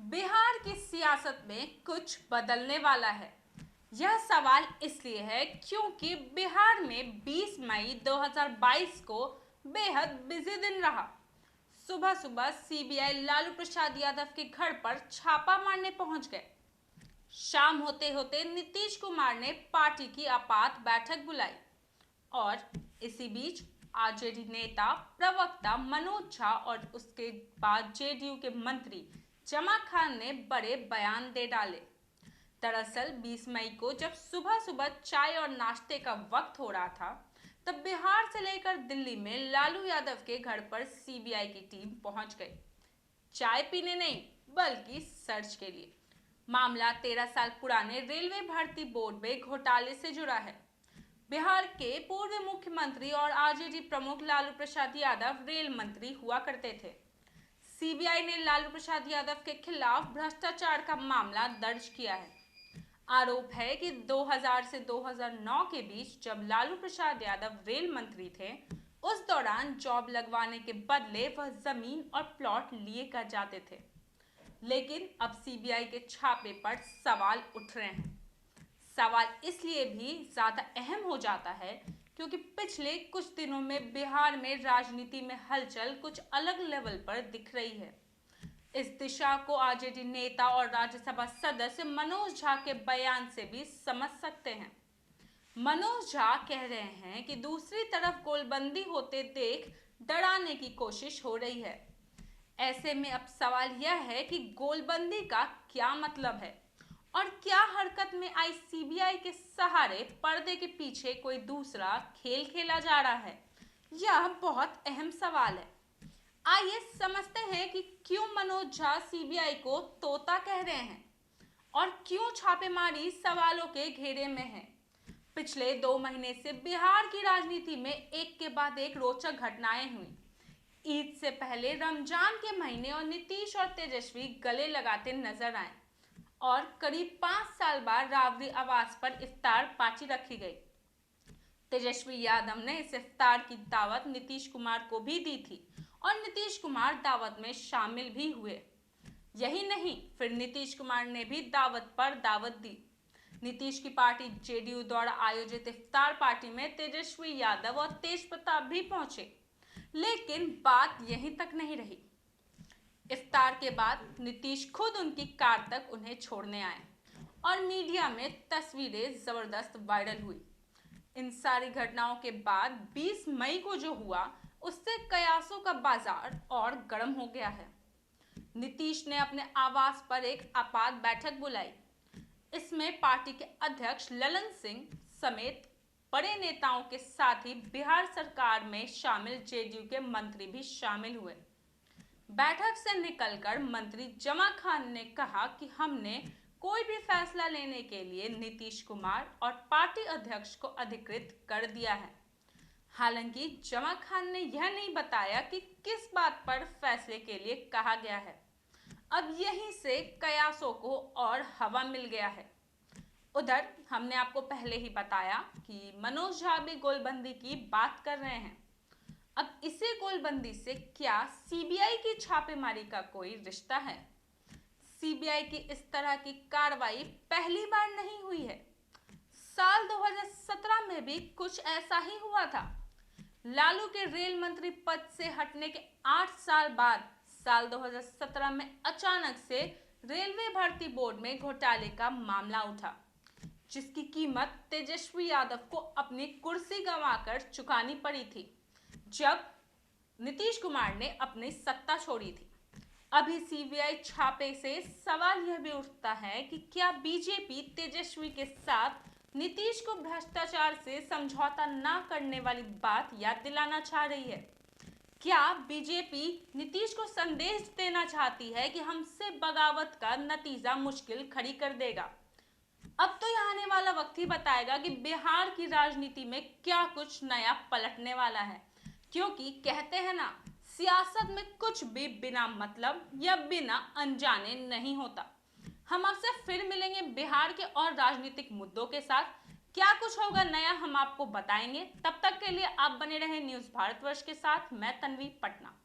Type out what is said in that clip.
बिहार की सियासत में कुछ बदलने वाला है। यह सवाल इसलिए है क्योंकि बिहार में 20 मई 2022 को बेहद बिजी दिन रहा। सुबह सुबह सीबीआई लालू प्रसाद यादव के घर पर छापा मारने पहुंच गए। शाम होते होते नीतीश कुमार ने पार्टी की आपात बैठक बुलाई और इसी बीच आरजेडी नेता प्रवक्ता मनोज झा और उसके बाद जेडीयू के मंत्री जमा खान ने बड़े बयान दे डाले। दरअसल 20 मई को जब सुबह सुबह चाय और नाश्ते का वक्त हो रहा था, तब बिहार से लेकर दिल्ली में लालू यादव के घर पर सीबीआई की टीम पहुंच गई। चाय पीने नहीं, बल्कि सर्च के लिए। मामला 13 साल पुराने रेलवे भर्ती बोर्ड में घोटाले से जुड़ा है। बिहार के पूर्व मुख्यमंत्री और आरजेडी प्रमुख लालू प्रसाद यादव रेल मंत्री हुआ करते थे। सीबीआई ने लालू प्रसाद यादव के खिलाफ भ्रष्टाचार का मामला दर्ज किया है। आरोप है कि 2000 से 2009 के बीच जब लालू प्रसाद यादव रेल मंत्री थे, उस दौरान जॉब लगवाने के बदले वह जमीन और प्लॉट लिए कर जाते थे। लेकिन अब सीबीआई के छापे पर सवाल उठ रहे हैं। सवाल इसलिए भी ज्यादा अहम हो जाता है क्योंकि पिछले कुछ दिनों में बिहार में राजनीति में हलचल कुछ अलग लेवल पर दिख रही है। इस दिशा को आरजेडी नेता और राज्यसभा सदस्य मनोज झा के बयान से भी समझ सकते हैं। मनोज झा कह रहे हैं कि दूसरी तरफ गोलबंदी होते देख डराने की कोशिश हो रही है। ऐसे में अब सवाल यह है कि गोलबंदी का क्या मतलब है और क्या हरकत में आई सीबीआई के सहारे पर्दे के पीछे कोई दूसरा खेल खेला जा रहा है। यह बहुत अहम सवाल है। आइए समझते हैं कि क्यों मनोज झा सीबीआई को तोता कह रहे हैं और क्यों छापेमारी सवालों के घेरे में है। पिछले 2 महीने से बिहार की राजनीति में एक के बाद एक रोचक घटनाएं हुई। ईद से पहले रमजान के महीने और नीतीश और तेजस्वी गले लगाते नजर आए और करीब 5 साल बाद राबड़ी आवास पर इफ्तार पार्टी रखी गई। तेजस्वी यादव ने इस इफ्तार की दावत नीतीश कुमार को भी दी थी और नीतीश कुमार दावत में शामिल भी हुए। यही नहीं, फिर नीतीश कुमार ने भी दावत पर दावत दी। नीतीश की पार्टी जेडीयू द्वारा आयोजित इफ्तार पार्टी में तेजस्वी यादव और तेज प्रताप भी पहुंचे। लेकिन बात यहीं तक नहीं रही। इफ्तार के बाद नीतीश खुद उनकी कार तक उन्हें छोड़ने आए और मीडिया में तस्वीरें जबरदस्त वायरल हुई। इन सारी घटनाओं के बाद 20 मई को जो हुआ, उससे कयासों का बाजार और गर्म हो गया है। नीतीश ने अपने आवास पर एक आपात बैठक बुलाई। इसमें पार्टी के अध्यक्ष ललन सिंह समेत बड़े नेताओं के साथ ही बिहार सरकार में शामिल जेडीयू के मंत्री भी शामिल हुए। बैठक से निकलकर मंत्री जमा खान ने कहा कि हमने कोई भी फैसला लेने के लिए नीतीश कुमार और पार्टी अध्यक्ष को अधिकृत कर दिया है। हालांकि जमा खान ने यह नहीं बताया कि किस बात पर फैसले के लिए कहा गया है। अब यहीं से कयासों को और हवा मिल गया है। उधर हमने आपको पहले ही बताया कि मनोज झा भी गोलबंदी की बात कर रहे हैं। अब इसी गोलबंदी से क्या सीबीआई की छापेमारी का कोई रिश्ता है? सीबीआई की इस तरह की कार्रवाई पहली बार नहीं हुई है। साल 2017 में भी कुछ ऐसा ही हुआ था। लालू के रेल मंत्री पद से हटने के 8 साल बाद साल 2017 में अचानक से रेलवे भर्ती बोर्ड में घोटाले का मामला उठा, जिसकी कीमत तेजस्वी यादव को अपनी कुर्सी गंवाकर चुकानी पड़ी थी जब नीतीश कुमार ने अपनी सत्ता छोड़ी थी। अभी सीबीआई छापे से सवाल यह भी उठता है कि क्या बीजेपी तेजस्वी के साथ नीतीश को भ्रष्टाचार से समझौता ना करने वाली बात याद दिलाना चाह रही है? क्या बीजेपी नीतीश को संदेश देना चाहती है कि हमसे बगावत का नतीजा मुश्किल खड़ी कर देगा? अब तो यह आने वाला वक्त ही बताएगा कि बिहार की राजनीति में क्या कुछ नया पलटने वाला है। क्योंकि कहते हैं ना, सियासत में कुछ भी बिना मतलब या बिना अनजाने नहीं होता। हम आपसे फिर मिलेंगे बिहार के और राजनीतिक मुद्दों के साथ। क्या कुछ होगा नया हम आपको बताएंगे। तब तक के लिए आप बने रहें न्यूज़ भारतवर्ष के साथ। मैं तन्वी, पटना।